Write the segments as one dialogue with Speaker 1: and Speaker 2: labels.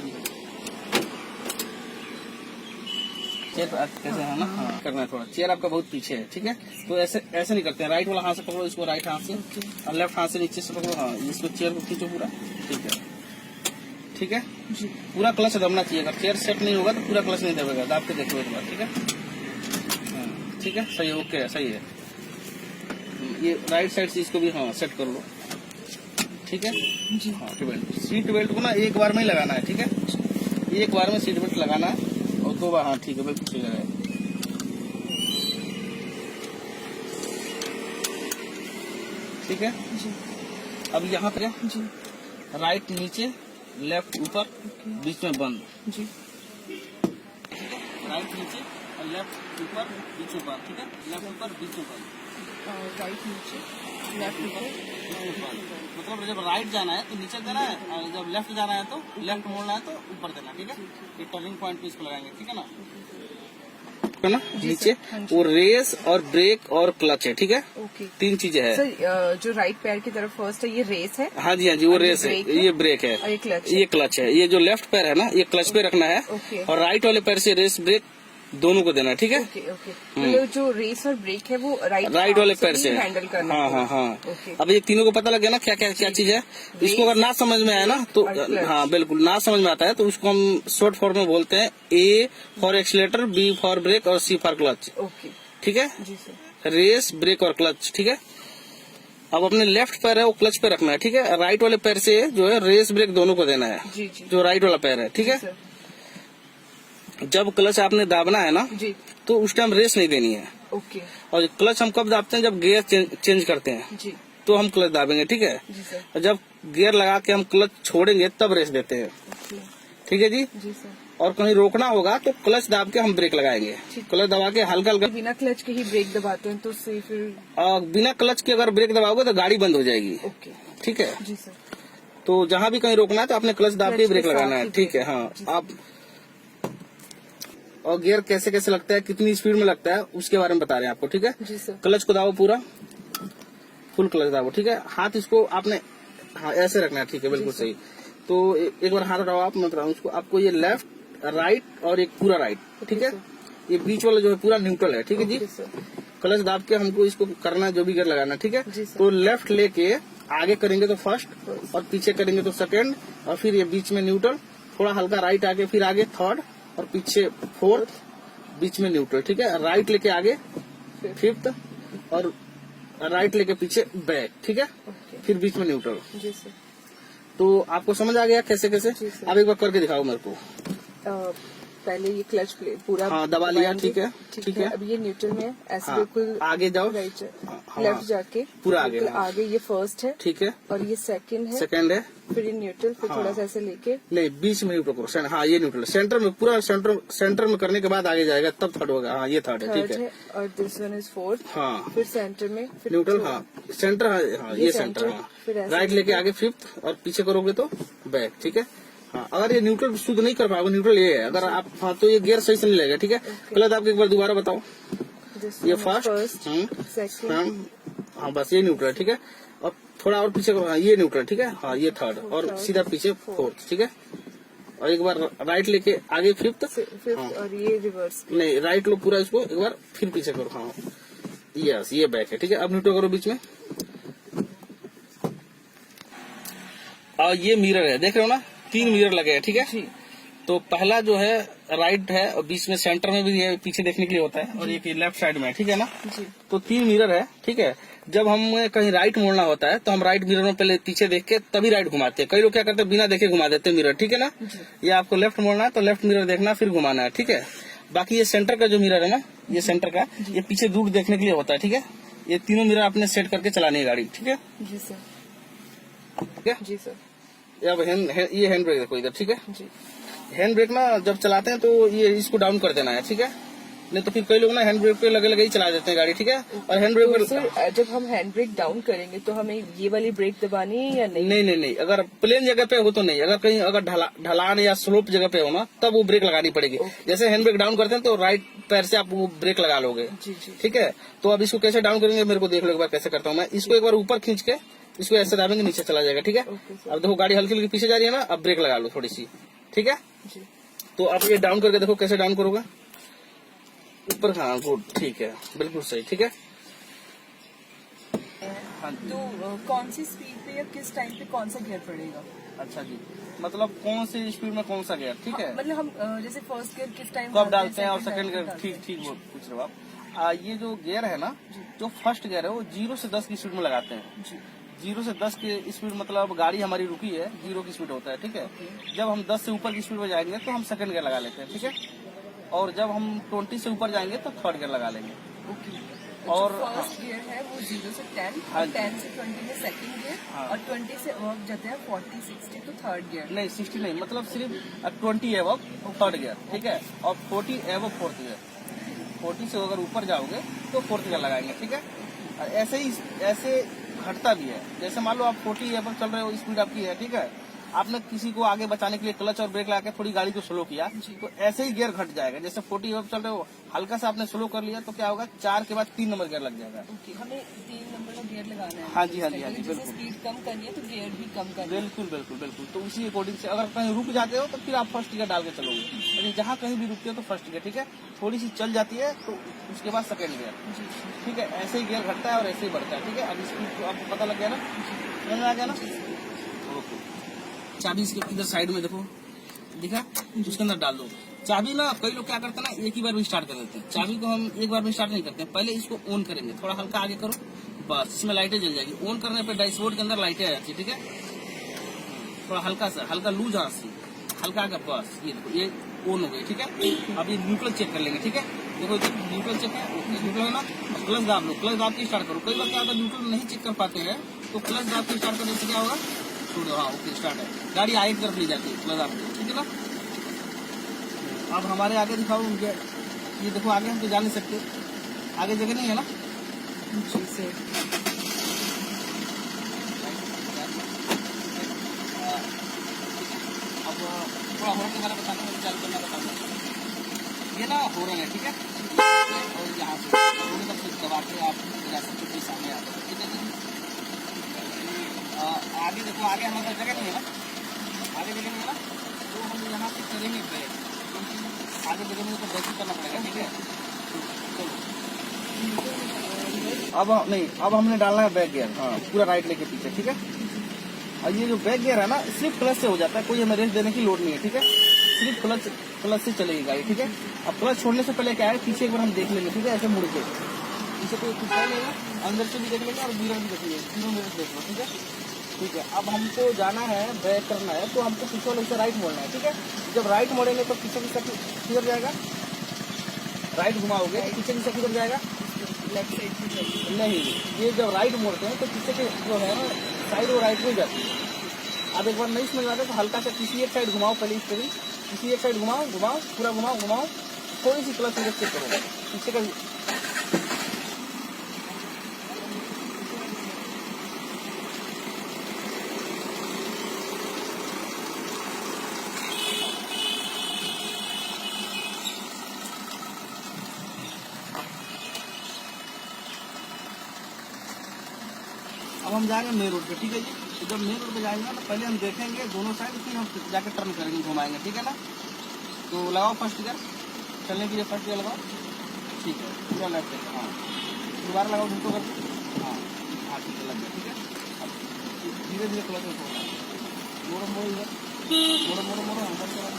Speaker 1: जी chair कैसे है ना, हाँ करना है थोड़ा। चेयर आपका बहुत पीछे है, ठीक है, तो ऐसे ऐसे नहीं करते हैं। राइट वाला हाथ से पकड़ो इसको, राइट हाथ से, और लेफ्ट हाथ से नीचे से पकड़ो। हाँ इसको चेयर को खींचो पूरा, ठीक है, ठीक है जी। पूरा क्लच दबना चाहिए। अगर चेयर सेट नहीं होगा तो पूरा क्लच नहीं दबेगा। दाब के देखो एक बार, ठीक है, हाँ ठीक है, सही है, ओके सही है। ये राइट साइड से इसको भी हाँ सेट कर लो, ठीक है जी। हाँ सीट बेल्ट को ना एक बार में ही लगाना है, ठीक है, एक बार में सीट बेल्ट लगाना है और 2 बार। हाँ ठीक है, बिल्कुल सही लगाए, ठीक है जी। अब यहाँ पे जी राइट नीचे, लेफ्ट ऊपर, बीच में बंद जी, राइट नीचे और लेफ्ट ऊपर, बीच में बंद, ठीक है, लेफ्ट ऊपर बीच में बंद, राइट नीचे लेफ्ट ऊपर बीच में बंद। मतलब जब राइट जाना है तो नीचे देना है, और जब लेफ्ट जाना है तो लेफ्ट मोड़ना है तो ऊपर देना, ठीक है। ये टर्निंग पॉइंट पे इसको लगाएंगे, ठीक है ना, नीचे। वो रेस और ब्रेक और क्लच है, ठीक है, ओके 3 चीजें है
Speaker 2: सर। जो राइट पैर की तरफ फर्स्ट है ये रेस है,
Speaker 1: हाँ जी वो रेस है, ये ब्रेक है, ये क्लच है। ये जो लेफ्ट पैर है ना, ये क्लच पे रखना है, और राइट वाले पैर से रेस ब्रेक दोनों को देना है, ठीक है।
Speaker 2: मतलब जो रेस और ब्रेक है वो
Speaker 1: राइट वाले पैर से
Speaker 2: हैंडल करना।
Speaker 1: हाँ। अब ये तीनों को पता लग गया ना क्या क्या चीज है। इसको अगर ना समझ में आया ना तो हाँ बिल्कुल ना समझ में आता है तो उसको हम शॉर्ट फॉर्म में बोलते हैं A for accelerator, B for brake और C फॉर क्लच, ठीक है। रेस, ब्रेक और क्लच, ठीक है। अब अपने लेफ्ट पैर है वो क्लच पे रखना है, ठीक है। राइट वाले पैर से जो है रेस ब्रेक दोनों को देना है, जो राइट वाला पैर है, ठीक है। जब क्लच आपने दाबना है ना जी, तो उस टाइम रेस नहीं देनी है, ओके। और क्लच हम कब दाबते हैं, जब गियर चेंज करते हैं जी, तो हम क्लच दाबेंगे, ठीक है। और जब गियर लगा के हम क्लच छोड़ेंगे तब रेस देते हैं, ठीक है जी सर। और कहीं रोकना होगा तो क्लच दाब के हम ब्रेक लगाएंगे। क्लच दबा के हल्का हल्का,
Speaker 2: बिना क्लच के ही ब्रेक दबाते हैं तो उससे फिर
Speaker 1: बिना क्लच के अगर ब्रेक दबाओगे तो गाड़ी बंद हो जाएगी, ओके ठीक है
Speaker 2: जी सर।
Speaker 1: तो जहाँ भी कहीं रोकना है तो आपने क्लच दाब के ब्रेक लगाना है, ठीक है। हाँ आप और गियर कैसे कैसे लगता है, कितनी स्पीड में लगता है उसके बारे में बता रहे हैं आपको, ठीक है जी सर। क्लच को दाबो पूरा, फुल क्लच दाबो, ठीक है। हाथ इसको आपने हाँ ऐसे रखना है, ठीक है, बिल्कुल सही। तो एक बार हाथ उठाओ आप, मैं बताऊँ उसको आपको, ये लेफ्ट राइट और एक पूरा राइट, ठीक है। ये बीच वाला जो है पूरा न्यूट्रल है, ठीक है जी। क्लच दाब के हमको इसको करना है, जो भी गियर लगाना, ठीक है। तो लेफ्ट लेके आगे करेंगे तो फर्स्ट, और पीछे करेंगे तो सेकेंड, और फिर ये बीच में न्यूट्रल, थोड़ा हल्का राइट आगे, फिर आगे थर्ड, और पीछे फोर्थ, बीच में न्यूट्रल, ठीक है। राइट लेके आगे फिफ्थ, और राइट लेके पीछे बैक, ठीक है। फिर बीच में न्यूट्रल जी सर। तो आपको समझ आ गया कैसे कैसे? आप एक बार करके दिखाओ मेरे को।
Speaker 2: पहले ये क्लच प्लेट पूरा
Speaker 1: हाँ दबा लिया, ठीक है ठीक है।
Speaker 2: अब ये न्यूट्रल में ऐसे
Speaker 1: हाँ,
Speaker 2: बिल्कुल
Speaker 1: आगे जाओ,
Speaker 2: राइट
Speaker 1: हाँ,
Speaker 2: लेफ्ट जाके
Speaker 1: पूरा आगे, हाँ।
Speaker 2: आगे ये फर्स्ट है,
Speaker 1: ठीक है,
Speaker 2: और ये सेकंड
Speaker 1: है,
Speaker 2: फिर ये न्यूट्रल, फिर थोड़ा सा ऐसे लेके
Speaker 1: नहीं बीच में न्यूट्रल करो, हाँ ये न्यूट्रल सेंटर में, पूरा सेंटर में करने के बाद आगे जाएगा तब थर्ड होगा। हाँ ये थर्ड है, ठीक है।
Speaker 2: और दिस वन इज फोर्थ,
Speaker 1: हाँ
Speaker 2: फिर सेंटर में फिर
Speaker 1: न्यूट्रल, हाँ सेंटर, हाँ ये सेंटर, हाँ राइट लेके आगे फिफ्थ, और पीछे करोगे तो बैक, ठीक है। हाँ अगर ये न्यूट्रल शुद्ध नहीं कर पाओगे, न्यूट्रल ये है अगर आप, हाँ तो ये गियर सही से नहीं लगेगा, ठीक है। गलत आपको एक बार दोबारा बताओ, ये फर्स्ट सेकंड, हाँ बस ये न्यूट्रल, ठीक है। और थोड़ा और पीछे करो, हाँ ये न्यूट्रल, ठीक है। हाँ ये थर्ड, और सीधा पीछे फोर्थ, ठीक है। और एक बार राइट लेके आगे फिफ्थ,
Speaker 2: और ये रिवर्स,
Speaker 1: नहीं राइट लो पूरा इसको एक बार, फिर पीछे करो, हाँ यस ये बैक है, ठीक है। अब न्यूट्रल करो बीच में, और ये मिरर है, देख रहे हो ना, 3 मिरर लगे हैं, ठीक है। तो पहला जो है राइट है, और बीच में सेंटर में भी है, पीछे देखने के लिए होता है, और एक लेफ्ट साइड में है, ठीक है ना। तो 3 मिरर है, ठीक है। जब हम कहीं राइट मोड़ना होता है तो हम राइट मिरर में पहले पीछे देख के तभी राइट घुमाते हैं। कई लोग क्या करते हैं, बिना देखे घुमा देते हैं मिरर, ठीक है ना। ये आपको लेफ्ट मोड़ना है तो लेफ्ट मिरर देखना, फिर घुमाना है, ठीक है। बाकी ये सेंटर का जो मिरर है ना, ये सेंटर का, ये पीछे दूर देखने के लिए होता है, ठीक है। ये तीनों मिरर आपने सेट करके चलानी है गाड़ी, ठीक है
Speaker 2: जी सर,
Speaker 1: ठीक है
Speaker 2: जी सर।
Speaker 1: अब ये हैंड ब्रेक देखो इधर, ठीक है। हैंड ब्रेक ना जब चलाते हैं तो ये इसको डाउन कर देना है, ठीक है। नहीं तो फिर कई लोग ना हैंड ब्रेक पे लगे लगे ही चला देते हैं गाड़ी, ठीक है। और हैंड ब्रेक
Speaker 2: तो सर जब हम हैंड ब्रेक डाउन करेंगे तो हमें ये वाली ब्रेक दबानी है या नहीं?
Speaker 1: नहीं, अगर प्लेन जगह पे हो तो नहीं, अगर कहीं अगर ढलान या स्लोप जगह पे हो ना तब वो ब्रेक लगानी पड़ेगी। जैसे हैंड ब्रेक डाउन करते हैं तो राइट पैर से आप वो ब्रेक लगा लोगे, ठीक है। तो अब इसको कैसे डाउन करेंगे मेरे को देख लो एक बार कैसे करता हूँ मैं। इसको एक बार ऊपर खींच के इसको ऐसे दाबेंगे, नीचे चला जाएगा, ठीक है। अब देखो गाड़ी हल्की हल्की पीछे जा रही है ना, अब ब्रेक लगा लो थोड़ी सी, ठीक है।
Speaker 2: जी।
Speaker 1: तो आप ये डाउन करके देखो कैसे डाउन करोगे ऊपर। हाँ गुड, ठीक है, बिल्कुल सही, ठीक है। हाँ जी।
Speaker 2: तो कौन सी स्पीड पे या किस टाइम पे कौन सा गियर पड़ेगा?
Speaker 1: अच्छा जी, मतलब कौन सी स्पीड में कौन सा गियर, ठीक है।
Speaker 2: मतलब हम जैसे फर्स्ट गियर किस टाइम
Speaker 1: कब डालते हैं और सेकंड गियर, ठीक ठीक पूछ रहे हो आप। ये जो गियर है ना, जो फर्स्ट गियर है वो 0 से 10 की स्पीड में लगाते हैं।
Speaker 2: जी।
Speaker 1: 0 से 10 की स्पीड मतलब गाड़ी हमारी रुकी है, 0 की स्पीड होता है, ठीक है। जब हम 10 से ऊपर की स्पीड में जाएंगे तो हम सेकंड गियर लगा लेते हैं, ठीक है। और जब हम 20 से ऊपर जाएंगे तो थर्ड गियर लगा लेंगे।
Speaker 2: ओके।
Speaker 1: और
Speaker 2: फर्स्ट गियर है वो 0 से 10,
Speaker 1: हाँ
Speaker 2: और
Speaker 1: जी।
Speaker 2: 10 से 20 में सेकंड गियर,
Speaker 1: हाँ।
Speaker 2: और 20 से अब जाते हैं 40 60 तो थर्ड गियर।
Speaker 1: नहीं 60 नहीं, मतलब सिर्फ 20 एवं थर्ड गियर, ठीक है। और 40 एवं फोर्थ गियर। 40 से अगर ऊपर जाओगे तो फोर्थ गियर लगाएंगे, ठीक है। और ऐसे घटता भी है। जैसे मान लो आप 40 एवं चल रहे हो, स्पीड आपकी है, ठीक है। आपने किसी को आगे बचाने के लिए क्लच और ब्रेक लगा के थोड़ी गाड़ी को स्लो किया, तो ऐसे ही गियर घट जाएगा। जैसे 40 एवं चल रहे हो, हल्का सा आपने स्लो कर लिया तो क्या होगा, 4 के बाद 3 नंबर गियर लग जाएगा।
Speaker 2: ओके, हमें 3 नंबर का गियर लगाना है।
Speaker 1: हाँ जी, हाँ जी, हाँ जी,
Speaker 2: जैसे
Speaker 1: बिल्कुल।
Speaker 2: स्पीड कम करनी है तो गियर भी कम करना है।
Speaker 1: बिल्कुल बिल्कुल बिल्कुल। तो उसी अकॉर्डिंग से अगर कहीं रुक जाते हो तो फिर आप फर्स्ट गियर डाल के चलोगे, लेकिन जहाँ कहीं भी रुकते हो तो फर्स्ट गियर, ठीक है। थोड़ी सी चल जाती है तो उसके बाद सेकंड गियर, ठीक है। ऐसे ही गियर घटता है और ऐसे ही बढ़ता है, ठीक है। अब स्पीड तो आपको पता लग गया ना, समझ में आ गया ना। ओके, चाबी इसके इधर साइड में देखो, दिखा, उसके अंदर डाल दो चाबी ना। कई लोग क्या करते हैं ना, एक ही बार में स्टार्ट कर देते हैं। चाबी को हम एक बार में स्टार्ट नहीं करते हैं, पहले इसको ऑन करेंगे। थोड़ा हल्का आगे करो, बस इसमें लाइटें जल जाएगी। ऑन करने पे डैशबोर्ड के अंदर लाइटें आ जाती है, ठीक है। थोड़ा हल्का सा, हल्का लूज हाथ से, हल्का आगे, बस ये देखो, ये ऑन हो गई, ठीक है। अब ये न्यूट्रल चेक कर लेंगे, ठीक है। देखो न्यूट्रल चेक है, न्यूट्रल है ना। क्लच दाब लो, क्लच दाब के स्टार्ट करो। कई बार क्या होता है, न्यूट्रल नहीं चेक कर पाते हैं तो क्लच दाब के स्टार्ट करने से क्या होगा, छोड़ो, हाँ ओके, स्टार्ट है। गाड़ी आगे की तरफ ले जाती है क्लच दाब के, ठीक है ना। अब हमारे आगे दिखाओ, ये देखो आगे हम तो जा नहीं सकते, आगे जगह नहीं है ना।
Speaker 2: जी सर।
Speaker 1: अब थोड़ा हॉर्न के बारे में बताना, चालू करना बताना। ये ना हॉर्न है, ठीक है। और यहाँ से दोनों तरफ से दबा के आप जा सकते हो, सामने आ सकते, ठीक है। आगे देखो, आगे हमारे जगह नहीं है ना, आगे जगह नहीं है ना, तो हम यहाँ से करेंगे ब्रेक। आगे जगह नहीं है तो ब्रेक ही करना पड़ेगा, ठीक है। चलो, अब नहीं, अब हमने डालना है बैक गियर, हाँ पूरा राइट लेके पीछे, ठीक है। और ये जो बैक गियर है ना, सिर्फ क्लच से हो जाता है, कोई हमें रेस्ट देने की लोड नहीं है, ठीक है। सिर्फ क्लच से चलेगी गाड़ी, ठीक है। अब क्लच छोड़ने से पहले क्या है, पीछे एक बार हम देख लेंगे, ठीक है। ऐसे मुड़ के पीछे को कुछ कर लेगा, अंदर से भी देख लेंगे और मिरर भी देख लेंगे, तीनों मिरर देख लो, ठीक है। ठीक है, अब हमको जाना है, बैक करना है, तो हमको पीछे वाले से राइट मोड़ना है, ठीक है। जब राइट मोड़ेंगे तो पीछे की साइड किधर जाएगा, राइट घुमाओगे तो पीछे की साइड किधर जाएगा,
Speaker 2: लेफ्ट साइड की जाएगी।
Speaker 1: नहीं। ये जब राइट मोड़ते हैं तो पीछे के जो है ना साइड, वो राइट में जाती है। अब एक बार नहीं समझ में आता तो हल्का सा किसी एक साइड घुमाओ, पहले स्टेरिंग किसी एक साइड घुमाओ, पूरा घुमाओ, थोड़ी सी क्लच चेक करो पीछे का। अब हम जाएंगे मेन रोड पे, ठीक है जी। तो जब मेन रोड पे जाएंगे ना तो पहले हम देखेंगे दोनों साइड, फिर हम जाकर टर्न करेंगे, घुमाएंगे, ठीक है ना। तो लगाओ फर्स्ट गियर, चलने के लिए फर्स्ट गियर लगाओ, ठीक है। पूरा लेफ्ट है, हाँ दोबारा लगाओ ढूंढो करके, हाँ हाँ ठीक है, लग गया, ठीक है। अब धीरे धीरे क्लच में छोड़ना, मोड़ो इधर, मोड़ो अंदर चला।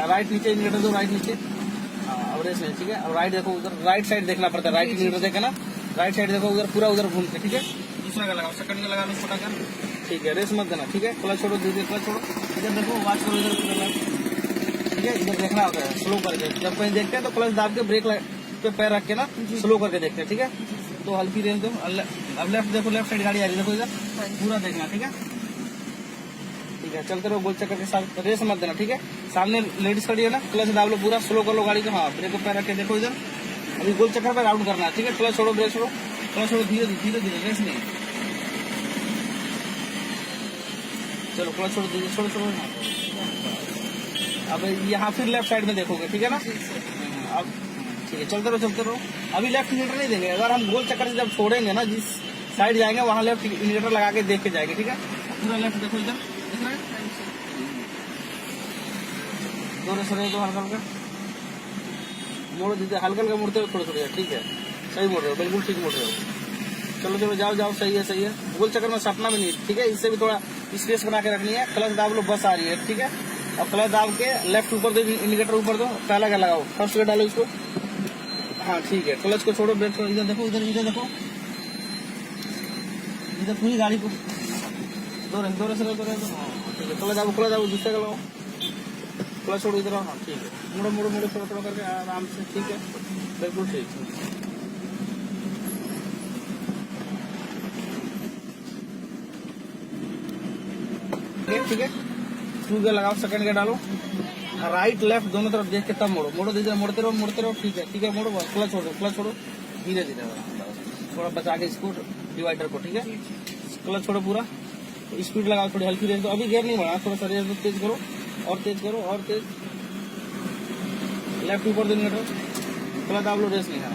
Speaker 1: राइट नीचे इंडिकेटर दो, राइट नीचे। अब रेस नहीं, ठीक है। अब राइट देखो, उधर राइट साइड देखना पड़ता है, राइट इंडिकेटर देखे ना, राइट साइड देखो उधर, पूरा उधर घूम के, ठीक है। दूसरा का लगाओ, सेकंड का लगा लो छोटा का, ठीक है। रेस मत देना, ठीक है। क्लच छोड़ो, धीरे क्लच छोड़ो, इधर देखो, वॉच करो इधर पूरा, ठीक है। इधर देखना होता है स्लो करके, जब कहीं देखते हैं तो क्लच दाब के ब्रेक पे पैर रख के ना स्लो करके देखते हैं, ठीक है। तो हल्की रेंज दो। अब लेफ्ट देखो, लेफ्ट साइड गाड़ी आ रही है, देखो इधर पूरा देखना, ठीक है। ठीक है, चलते रहो गोल चक्कर के साथ, रेस मत देना, ठीक है। सामने लेडीज खड़ी है ना, क्लच दाब लो पूरा, स्लो कर लो गाड़ी को, हाँ ब्रेक को पैर रख के देखो इधर। अभी गोल चक्कर पे राउंड करना है, ठीक है। क्लच छोड़ो, ब्रेक छोड़ो, क्लच छोड़ो, धीरे धीरे धीरे, रेस नहीं। चलो क्लच छोड़ो, धीरे छोड़ो छोड़ो। अब यहाँ फिर लेफ्ट साइड में देखोगे, ठीक है ना। अब ठीक है, चलते रहो चलते रहो। अभी लेफ्ट इंडिकेटर नहीं देंगे, अगर हम गोल चक्कर से जब छोड़ेंगे ना, जिस साइड जाएंगे वहाँ लेफ्ट इंडिकेटर लगा के देख के जाएंगे, ठीक है। पूरा लेफ्ट देखो इधर, दिख रहा है। दो रेस रहे, दो हल्का हल्का मोड़ो, दीजिए हल्का हल्का मुड़ते हो थोड़े थोड़े, ठीक है। सही मोड़ रहे हो, बिल्कुल ठीक मोड़ रहे हो। चलो चलो जाओ जाओ, सही है सही है। गोल चक्कर में सपना भी नहीं, ठीक है। इससे भी थोड़ा स्पेस बना के रखनी है। क्लच दाब लो, बस आ रही है, ठीक है। अब क्लच दाब के लेफ्ट ऊपर दो, इंडिकेटर ऊपर दो, पहला का लगाओ, फर्स्ट का डालो इसको, हाँ ठीक है। क्लच को छोड़ो, ब्रेक छोड़ो, इधर देखो, इधर इधर देखो, इधर पूरी गाड़ी को दो रहे, ठीक है। क्लच दाबो, दूसरे का लगाओ, क्लच छोड़ो इधर, हाँ ठीक है। मुड़ो मुड़ो मुड़ो, थोड़ा थोड़ा करके आराम से, ठीक है, बिल्कुल ठीक है, ठीक है। टू गियर लगाओ, सेकंड गियर डालो, राइट लेफ्ट दोनों तरफ देख के तब मोड़ो, मोड़ो दीजिए, मोड़ते रहो, ठीक है ठीक है। मोड़ो, क्लच छोड़ो, धीरे धीरे थोड़ा बचा के इसको, डिवाइडर को, ठीक है। क्लच छोड़ो पूरा, स्पीड लगाओ, थोड़ी हल्की रेस दो। अभी गियर नहीं बढ़ा, थोड़ा सा रेस दो, तेज करो और तेज करो और तेज। लेफ्ट ऊपर दो इंडिकेटर, क्लच दाब लो, रेस नहीं है।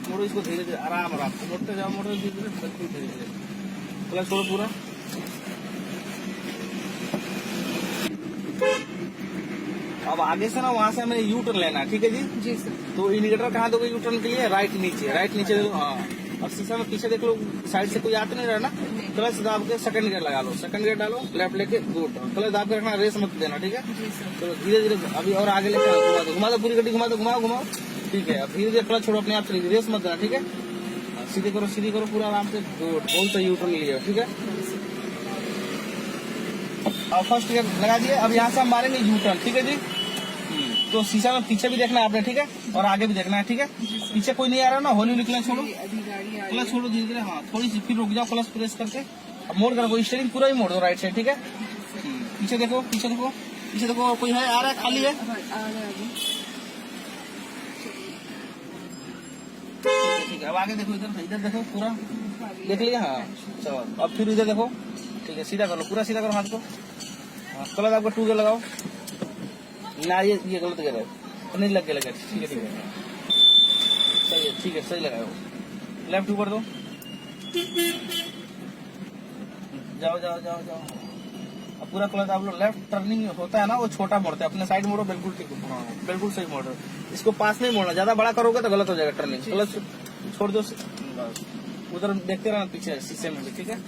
Speaker 1: मोड़ो इसको धीरे धीरे, आराम आराम से मोड़ते जाओ, मोड़ो धीरे धीरे, बिल्कुल धीरे धीरे। क्लच छोड़ो पूरा, अब आगे से ना वहाँ से हमें यू टर्न लेना है, ठीक है जी।
Speaker 2: जी सर।
Speaker 1: तो इंडिकेटर कहाँ दोगे यू टर्न के लिए? राइट नीचे दो, हाँ। और शीशा में पीछे देख लो, साइड से कोई आता नहीं रहा ना। क्लच दाब के सेकंड गियर लगा लो, सेकंड गियर डालो, लेफ्ट लेके गुड, क्लच दाब के रखना, रेस मत देना, ठीक है। तो धीरे धीरे अभी और आगे लेके घुमा दो पूरी गड्डी, घुमाओ, ठीक है। अब धीरे धीरे क्लच छोड़ो, अपने आप चलेगी, रेस मत देना, ठीक है। सीधी करो पूरा आराम से, गुड, बहुत सही यू टर्न लिया, ठीक है। अब फर्स्ट गियर लगा दिए, अब यहाँ से हम मारेंगे यू टर्न, ठीक है जी। तो शीशा में पीछे भी देखना है आपने, ठीक है, और आगे भी देखना है, ठीक है। पीछे कोई नहीं आ रहा ना, होली निकले, छोड़ो, क्लच छोड़ो धीरे धीरे, हाँ थोड़ी सी फिर रुक जाओ, क्लच प्रेस करके अब मोड़ कर स्टीयरिंग पूरा ही मोड़ दो राइट साइड, ठीक है। पीछे देखो, कोई है, आ रहा है, खाली है, ठीक है। अब आगे देखो, इधर देखो, पूरा देख लिया, हाँ चलो। अब फिर इधर देखो, ठीक है, सीधा कर लो, पूरा सीधा करो हाथ को, क्लच आपका टू गियर लगाओ ना, ये गलत गियर है, नहीं लगे, ठीक है सही है, ठीक है, सही लगाओ। लेफ्ट ऊपर दो, जाओ। अब पूरा क्लच आप लोग, लेफ्ट टर्निंग होता है ना, वो छोटा मोड़ते हैं, अपने साइड मोड़ो, बिल्कुल ठीक, बिल्कुल सही मोड़ रहे हो। इसको पास नहीं मोड़ना, ज्यादा बड़ा करोगे तो गलत हो जाएगा टर्निंग। क्लच छोड़ दो, उधर देखते रहना पीछे शीशे में भी, ठीक है।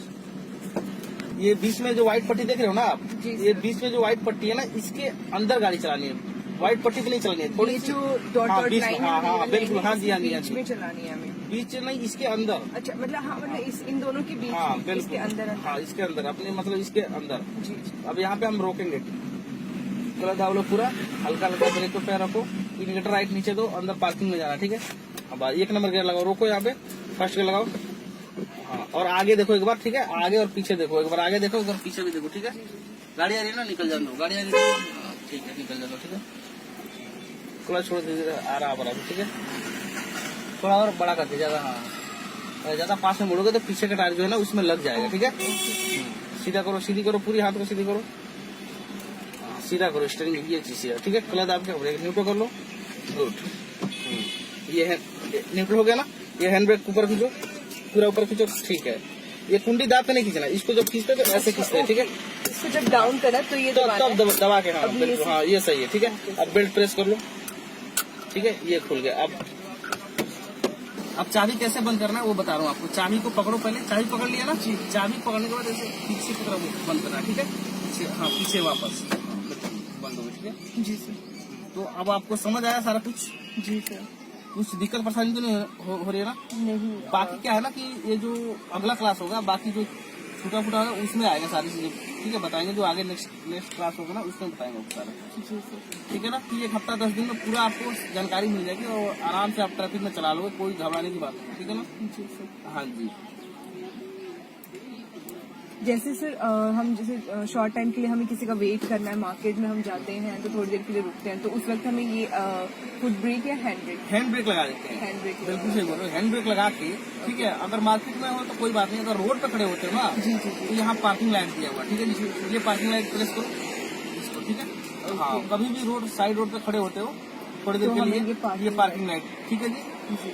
Speaker 1: ये बीच में जो व्हाइट पट्टी देख रहे हो ना आप, ये बीच में जो व्हाइट पट्टी है ना, इसके अंदर गाड़ी चलानी है, व्हाइट पट्टी पे नहीं चलानी है, थोड़ी सी बीच में, हाँ बिल्कुल, हाँ जी
Speaker 2: में चलानी है हमें,
Speaker 1: बीच नहीं, इसके अंदर।
Speaker 2: अच्छा, मतलब इन दोनों के बीच,
Speaker 1: हाँ बिल्कुल,
Speaker 2: इसके अंदर,
Speaker 1: हाँ इसके अंदर, अपने मतलब इसके अंदर।
Speaker 2: जी। अब
Speaker 1: यहाँ पे हम रोकेंगे, क्लच दाब लो पूरा, हल्का ब्रेक को पैर रखो, इंडिकेटर राइट नीचे दो, अंदर पार्किंग में जाना, ठीक है। अब 1 नंबर गियर लगाओ, रोको यहाँ पे, फर्स्ट गियर लगाओ, हाँ, और आगे देखो एक बार, ठीक है, आगे और पीछे देखो, एक बार आगे देखो, एक बार पीछे भी देखो, ठीक है। गाड़ी आ रही है ना, निकल जाने दो, गाड़ी आ रही है, ठीक है, निकल जाओ, ठीक है। क्लच छोड़ दीजिए, आराम, ठीक है। थोड़ा और बड़ा करके, ज्यादा पास में मुड़ोगे तो पीछे का टायर जो है ना उसमें लग जाएगा, ठीक है। सीधा करो, सीधी करो, पूरी हाथ को सीधी करो, सीधा करो, स्टीयरिंग ये चीज है, ठीक है। क्लच आपके ब्रेक न्यूट्रल कर लो, गुड। ये है न्यूट्रल हो गया ना, ये हैंड ब्रेक ऊपर खींचो, पूरा ऊपर खींचो, ठीक है। ये कुंडी दाब पे नहीं खींचना, इसको जब खींचते तो ऐसे खींचते हैं, ठीक है।
Speaker 2: इसको जब डाउन करना तो ये
Speaker 1: तब दबा के, हाँ बिल्कुल, हाँ ये सही है, ठीक है। अब बेल्ट प्रेस कर लो, ठीक है, ये खुल गया। अब चाबी कैसे बंद करना है वो बता रहा हूँ आपको। चाबी को पकड़ो, पहले चाबी पकड़ लिया ना, चाबी पकड़ने के बाद ऐसे पीछे की तरफ बंद करना, ठीक है। हाँ पीछे वापस बंद हो गया, ठीक है
Speaker 2: जी सर।
Speaker 1: तो अब आपको समझ आया सारा कुछ?
Speaker 2: जी सर।
Speaker 1: कुछ दिक्कत परेशानी तो नहीं हो रही है ना?
Speaker 2: नहीं।
Speaker 1: बाकी क्या है ना कि ये जो अगला क्लास होगा, बाकी जो छोटा फूटा है उसमें आएगा सारी चीजें, ठीक है, बताएंगे। जो आगे नेक्स्ट क्लास होगा ना उसमें बताएंगे आपको सारा।
Speaker 2: जी सर।
Speaker 1: ठीक है ना? कि 1 हफ्ता 10 दिन में पूरा आपको जानकारी मिल जाएगी और आराम से आप ट्रैफिक में चला लोगे, कोई घबराने की बात नहीं, ठीक है ना?
Speaker 2: जी सर।
Speaker 1: हाँ जी।
Speaker 2: जैसे सर हम जैसे शॉर्ट टाइम के लिए हमें किसी का वेट करना है, मार्केट में हम जाते हैं तो थोड़ी देर के लिए रुकते हैं, तो उस वक्त हमें ये फुट ब्रेक या हैंड ब्रेक?
Speaker 1: हैंड ब्रेक लगा देते हैं।
Speaker 2: Hand brake.
Speaker 1: बिल्कुल सही बोल रहे हो, हैंड ब्रेक लगा के, ठीक है। अगर मार्केट में हो तो कोई बात नहीं, अगर रोड पे खड़े होते हो ना,
Speaker 2: जी जी
Speaker 1: तो यहाँ पार्किंग लाइट दिया हुआ, ठीक है जी, ये पार्किंग लाइट प्रेस करो इसको, ठीक है। हाँ, कभी भी रोड साइड रोड पे खड़े होते हो थोड़ी देर
Speaker 2: तो
Speaker 1: के
Speaker 2: हमें
Speaker 1: लिए,
Speaker 2: ये
Speaker 1: ये पार्किंग लाइट, ठीक है जी।
Speaker 2: जी।